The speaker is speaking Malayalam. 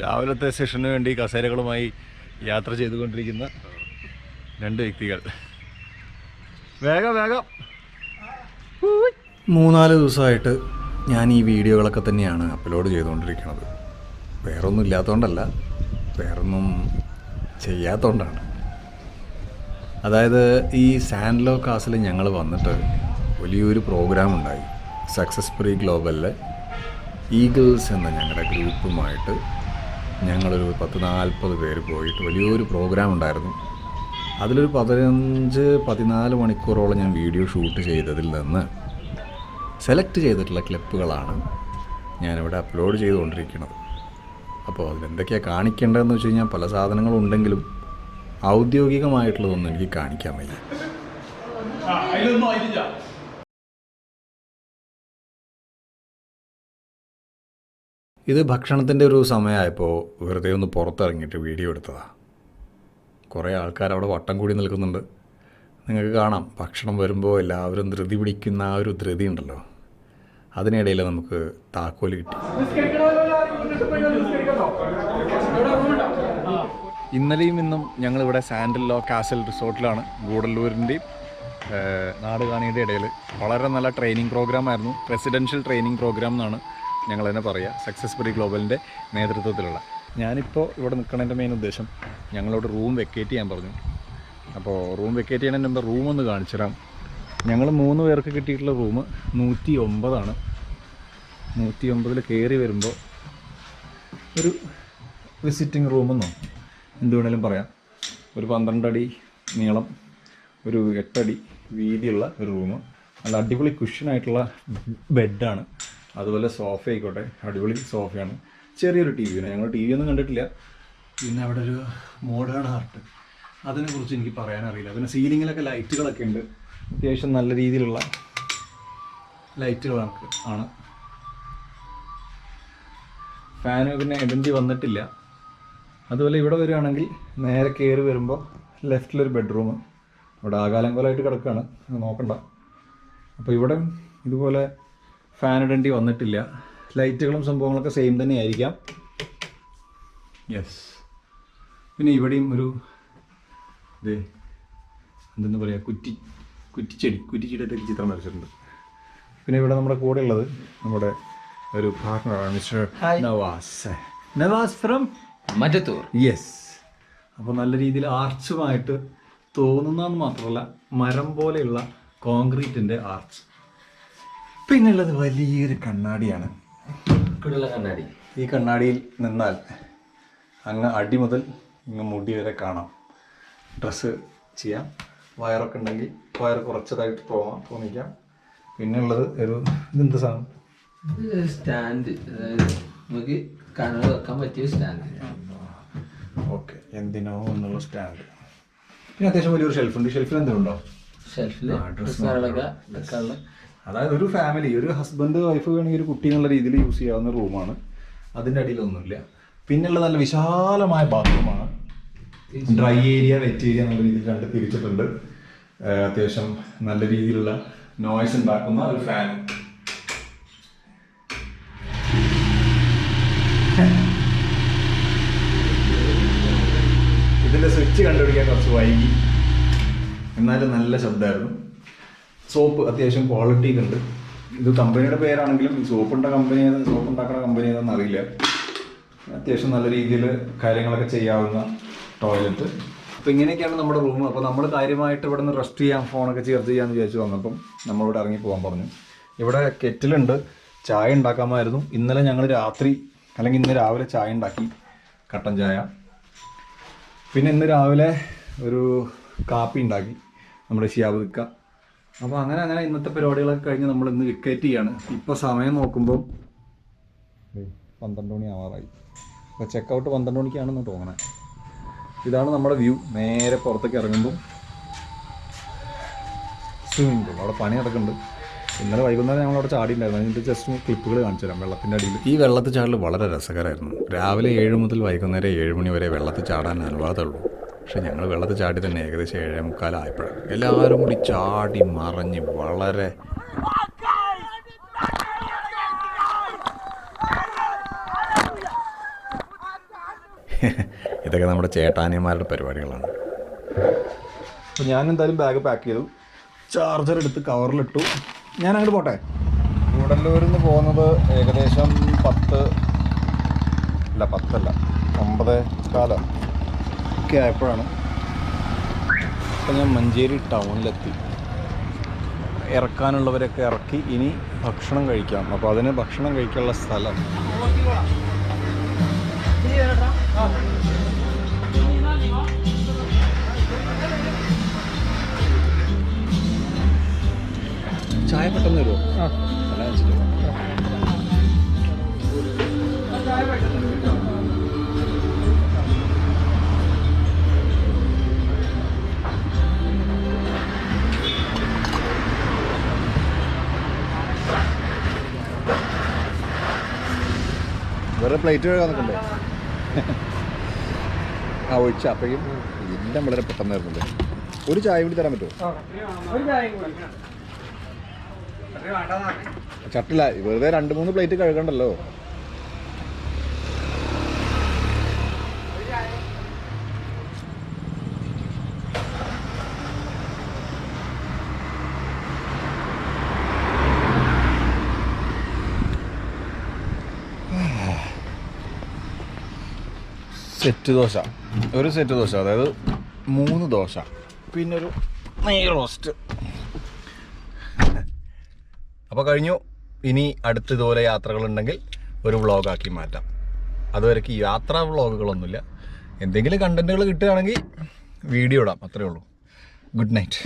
രാവിലത്തെ സെഷന് വേണ്ടി കസേരകളുമായി യാത്ര ചെയ്തുകൊണ്ടിരിക്കുന്ന രണ്ട് വ്യക്തികൾ. വേഗം വേഗം. 3-4 ദിവസമായിട്ട് ഞാൻ ഈ വീഡിയോകളൊക്കെ തന്നെയാണ് അപ്ലോഡ് ചെയ്തുകൊണ്ടിരിക്കുന്നത്. വേറൊന്നും ഇല്ലാത്തതുകൊണ്ടല്ല, വേറൊന്നും ചെയ്യാത്തതുകൊണ്ടാണ്. അതായത് ഈ സാൻഡ്ലോ കാസിൽ ഞങ്ങൾ വന്നിട്ട് വലിയൊരു പ്രോഗ്രാം ഉണ്ടായി. സക്സസ്ഫുറി ഗ്ലോബലിലെ ഈഗിൾസ് എന്ന ഞങ്ങളുടെ ഗ്രൂപ്പുമായിട്ട് ഞങ്ങളൊരു 10-40 പേര് പോയിട്ട് വലിയൊരു പ്രോഗ്രാം ഉണ്ടായിരുന്നു. അതിലൊരു 15-14 മണിക്കൂറോളം ഞാൻ വീഡിയോ ഷൂട്ട് ചെയ്തതിൽ നിന്ന് സെലക്ട് ചെയ്തിട്ടുള്ള ക്ലിപ്പുകളാണ് ഞാനിവിടെ അപ്ലോഡ് ചെയ്തുകൊണ്ടിരിക്കുന്നത്. അപ്പോൾ അതിലെന്തൊക്കെയാണ് കാണിക്കേണ്ടതെന്ന് വെച്ച് കഴിഞ്ഞാൽ പല സാധനങ്ങളും ഉണ്ടെങ്കിലും ഔദ്യോഗികമായിട്ടുള്ളതൊന്നും എനിക്ക് കാണിക്കാൻ വയ്യ. ഇത് ഭക്ഷണത്തിൻ്റെ ഒരു സമയമായപ്പോൾ വെറുതെ ഒന്ന് പുറത്തിറങ്ങിയിട്ട് വീഡിയോ എടുത്തതാണ്. കുറേ ആൾക്കാർ അവിടെ വട്ടം കൂടി നിൽക്കുന്നുണ്ട്. നിങ്ങൾക്ക് കാണാം, ഭക്ഷണം വരുമ്പോൾ എല്ലാവരും ധൃതി പിടിക്കുന്ന ആ ഒരു ധൃതി ഉണ്ടല്ലോ, അതിനിടയിൽ നമുക്ക് താക്കോല് കിട്ടി. ഇന്നലെയും ഇന്നും ഞങ്ങളിവിടെ സാൻഡ്ലോ കാസിൽ റിസോർട്ടിലാണ്. ഗൂഡല്ലൂരിൻ്റെയും നാടുകാണിയുടെ ഇടയിൽ വളരെ നല്ല ട്രെയിനിങ് പ്രോഗ്രാമായിരുന്നു. റെസിഡൻഷ്യൽ ട്രെയിനിങ് പ്രോഗ്രാം എന്നാണ് ഞങ്ങളതിനെ പറയുക. സക്സസ്ഫുറി ഗ്ലോബലിൻ്റെ നേതൃത്വത്തിലുള്ള. ഞാനിപ്പോൾ ഇവിടെ നിൽക്കുന്നതിൻ്റെ മെയിൻ ഉദ്ദേശം, ഞങ്ങളോട് റൂം വെക്കേറ്റ് ചെയ്യാൻ പറഞ്ഞു. അപ്പോൾ റൂം വെക്കേറ്റ് ചെയ്യണതിന് മുമ്പ് റൂം ഒന്ന് കാണിച്ചു തരാം. ഞങ്ങൾ 3 പേർക്ക് കിട്ടിയിട്ടുള്ള റൂം 109 109 കയറി വരുമ്പോൾ ഒരു വിസിറ്റിംഗ് റൂമെന്നോ എന്ത് വേണേലും പറയാം. ഒരു 12 അടി നീളം, ഒരു 8 അടി വീതിയുള്ള ഒരു റൂം. നല്ല അടിപൊളി കുഷ്യനായിട്ടുള്ള ബെഡാണ്. അതുപോലെ സോഫ ആയിക്കോട്ടെ, അടിപൊളി സോഫയാണ്. ചെറിയൊരു ടി വിയാണ്. ഞങ്ങൾ ടി വി ഒന്നും കണ്ടിട്ടില്ല. പിന്നെ അവിടെ ഒരു മോഡേൺ ആർട്ട്, അതിനെക്കുറിച്ച് എനിക്ക് പറയാനറിയില്ല. പിന്നെ സീലിങ്ങിലൊക്കെ ലൈറ്റുകളൊക്കെ ഉണ്ട്. അത്യാവശ്യം നല്ല രീതിയിലുള്ള ലൈറ്റുകളൊക്കെ ആണ്. ഫാന് പിന്നെ ഇടേണ്ടി വന്നിട്ടില്ല. അതുപോലെ ഇവിടെ വരികയാണെങ്കിൽ നേരെ കയറി വരുമ്പോൾ ലെഫ്റ്റിലൊരു ബെഡ്റൂം. അവിടെ ആകാലങ്കോലമായിട്ട് കിടക്കുകയാണ്, നോക്കണ്ട. അപ്പോൾ ഇവിടെ ഇതുപോലെ ഫാൻ ഇടേണ്ടി വന്നിട്ടില്ല. ലൈറ്റുകളും സംഭവങ്ങളൊക്കെ സെയിം തന്നെ ആയിരിക്കാം. യെസ്. പിന്നെ ഇവിടെയും ഒരു എന്തെന്ന് പറയുക, കുറ്റിച്ചെടിയുടെ ചിത്രം വരച്ചിട്ടുണ്ട്. പിന്നെ ഇവിടെ നമ്മുടെ കൂടെ ഉള്ളത് നമ്മുടെ ഒരു പാർട്ട്ണറാണ്, mister Navas from Mattathur. Yes. അപ്പോൾ നല്ല രീതിയിൽ ആർച്ചുമായിട്ട് തോന്നുന്നതെന്ന് മാത്രമല്ല, മരം പോലെയുള്ള കോൺക്രീറ്റിൻ്റെ ആർച്ച്. പിന്നുള്ളത് വലിയൊരു കണ്ണാടിയാണ്. കണ്ണാടി. ഈ കണ്ണാടിയിൽ നിന്നാൽ അങ്ങ് അടി മുതൽ ഇങ്ങ് മുടി വരെ കാണാം. ഡ്രസ്സ് ചെയ്യാം. വയറൊക്കെ ഉണ്ടെങ്കിൽ വയറ് കുറച്ചതായിട്ട് തോന്നിക്കാം. പിന്നെയുള്ളത് ഒരു ഇതെന്ത് സാധനം, സ്റ്റാൻഡ്. നമുക്ക് കണ്ണട വെക്കാൻ പറ്റിയ സ്റ്റാൻഡ്. ഓക്കെ, എന്തിനോ എന്നുള്ള സ്റ്റാൻഡ്. പിന്നെ അത്യാവശ്യം വലിയൊരു ഷെൽഫുണ്ട്. ഷെൽഫിൽ എന്തെങ്കിലും ഷെൽഫിൽ അതായത് ഒരു ഫാമിലി, ഒരു ഹസ്ബൻഡ് വൈഫ് വേണമെങ്കിൽ ഒരു കുട്ടി എന്നുള്ള രീതിയിൽ യൂസ് ചെയ്യാവുന്ന റൂമാണ്. അതിൻ്റെ അടിയിലൊന്നുമില്ല. പിന്നെയുള്ള നല്ല വിശാലമായ ബാത്റൂമാണ്. ഡ്രൈ ഏരിയ, വെറ്റ് ഏരിയ എന്നുള്ള രീതിയിൽ രണ്ട് തിരിച്ചിട്ടുണ്ട്. അത്യാവശ്യം നല്ല രീതിയിലുള്ള നോയ്സ് ഉണ്ടാക്കുന്ന ഒരു ഫാൻ. ഇതിൻ്റെ സ്വിച്ച് കണ്ടുപിടിക്കാൻ കുറച്ച് വൈകി, എന്നാലും നല്ല ശബ്ദമായിരുന്നു. സോപ്പ് അത്യാവശ്യം ക്വാളിറ്റി ഉണ്ട്. ഇത് കമ്പനിയുടെ പേരാണെങ്കിലും ഈ സോപ്പ് ഉണ്ടാക്കുന്ന കമ്പനി ഏതാണെന്ന് അറിയില്ല. അത്യാവശ്യം നല്ല രീതിയിൽ കാര്യങ്ങളൊക്കെ ചെയ്യാവുന്ന ടോയ്ലറ്റ്. അപ്പോൾ ഇങ്ങനെയൊക്കെയാണ് നമ്മുടെ റൂം. അപ്പോൾ നമ്മൾ കാര്യമായിട്ട് ഇവിടെ നിന്ന് റെസ്റ്റ് ചെയ്യാം, ഫോണൊക്കെ ചേർത്ത് ചെയ്യാമെന്ന് വിചാരിച്ചു വന്നപ്പം നമ്മളിവിടെ ഇറങ്ങി പോകാൻ പറഞ്ഞു. ഇവിടെ കെറ്റിലുണ്ട്, ചായ ഉണ്ടാക്കാമായിരുന്നു. ഇന്നലെ ഞങ്ങൾ രാത്രി അല്ലെങ്കിൽ ഇന്ന് രാവിലെ ചായ ഉണ്ടാക്കി, കട്ടൻ ചായ. പിന്നെ ഇന്ന് രാവിലെ ഒരു കാപ്പി ഉണ്ടാക്കി നമ്മുടെ ഷിയാബുക്ക. അപ്പോൾ അങ്ങനെ ഇന്നത്തെ പരിപാടികളൊക്കെ കഴിഞ്ഞ് നമ്മൾ ഇന്ന് വിക്കറ്റ് ചെയ്യാണ്. ഇപ്പോൾ സമയം നോക്കുമ്പോൾ 12 മണി ആവാറായി. അപ്പോൾ ചെക്കൗട്ട് 12 മണിക്കാണെന്ന് തോന്നണേ. ഇതാണ് നമ്മുടെ വ്യൂ. നേരെ പുറത്തേക്ക് ഇറങ്ങുമ്പോൾ സ്വിമ്മിംഗ് പൂൾ. അവിടെ പണി നടക്കുന്നുണ്ട്. ഇന്നലെ വൈകുന്നേരം ഞങ്ങളവിടെ ചാടിയിട്ടുണ്ടായിരുന്നു. അതിൻ്റെ ജസ്റ്റ് ക്ലിപ്പുകൾ കാണിച്ചു തരാം. വെള്ളത്തിൻ്റെ അടിയിൽ ഈ വെള്ളത്തിൽ ചാടൽ വളരെ രസകരമായിരുന്നു. രാവിലെ 7 മുതൽ വൈകുന്നേരം 7 മണി വരെ വെള്ളത്തിൽ ചാടാൻ അനുവാദമുള്ളൂ. പക്ഷെ ഞങ്ങൾ വെള്ളത്തിൽ ചാടി തന്നെ ഏകദേശം 7:45 ആയപ്പോഴാണ്. എല്ലാവരും കൂടി ചാടി മറിഞ്ഞ് വളരെ ഇതൊക്കെ നമ്മുടെ ചേട്ടാനിയന്മാരുടെ പരിപാടികളാണ്. അപ്പോൾ ഞാൻ എന്തായാലും ബാഗ് പാക്ക് ചെയ്തു, ചാർജർ എടുത്ത് കവറിലിട്ടു. ഞാൻ അങ്ങോട്ട് പോട്ടെ. ഗൂഡല്ലൂരിൽ നിന്ന് പോകുന്നത് ഏകദേശം 9:15 ഒക്കെ ആയപ്പോഴാണ്. അപ്പോൾ ഞാൻ മഞ്ചേരി ടൗണിലെത്തി. ഇറക്കാനുള്ളവരൊക്കെ ഇറക്കി, ഇനി ഭക്ഷണം കഴിക്കാം. അപ്പോൾ അതിന് ഭക്ഷണം കഴിക്കാനുള്ള സ്ഥലം ചായ പെട്ടെന്ന് വരുമോ? വേറെ പ്ലേറ്റ് കഴുകാൻ നിൽക്കണ്ടേ? ആ ഒഴിച്ച അപ്പോഴും എല്ലാം വളരെ പെട്ടെന്ന് വരുന്നുണ്ട്. ഒരു ചായ കൂടി തരാൻ പറ്റുമോ? ചട്ടില്ല, വെറുതെ 2-3 പ്ലേറ്റ് കഴുകണ്ടല്ലോ. സെറ്റ് ദോശ, ഒരു സെറ്റ് ദോശ, അതായത് 3 ദോശ, പിന്നെ ഒരു നെയ് റോസ്റ്റ്. അപ്പോൾ കഴിഞ്ഞു. ഇനി അടുത്ത ഇതുപോലെ യാത്രകളുണ്ടെങ്കിൽ ഒരു വ്ളോഗാക്കി മാറ്റാം. അതുവരേക്ക് യാത്രാ വ്ളോഗുകളൊന്നുമില്ല. എന്തെങ്കിലും കണ്ടൻറ്റുകൾ കിട്ടുകയാണെങ്കിൽ വീഡിയോ ഇടാം, അത്രയേ ഉള്ളൂ. Good night.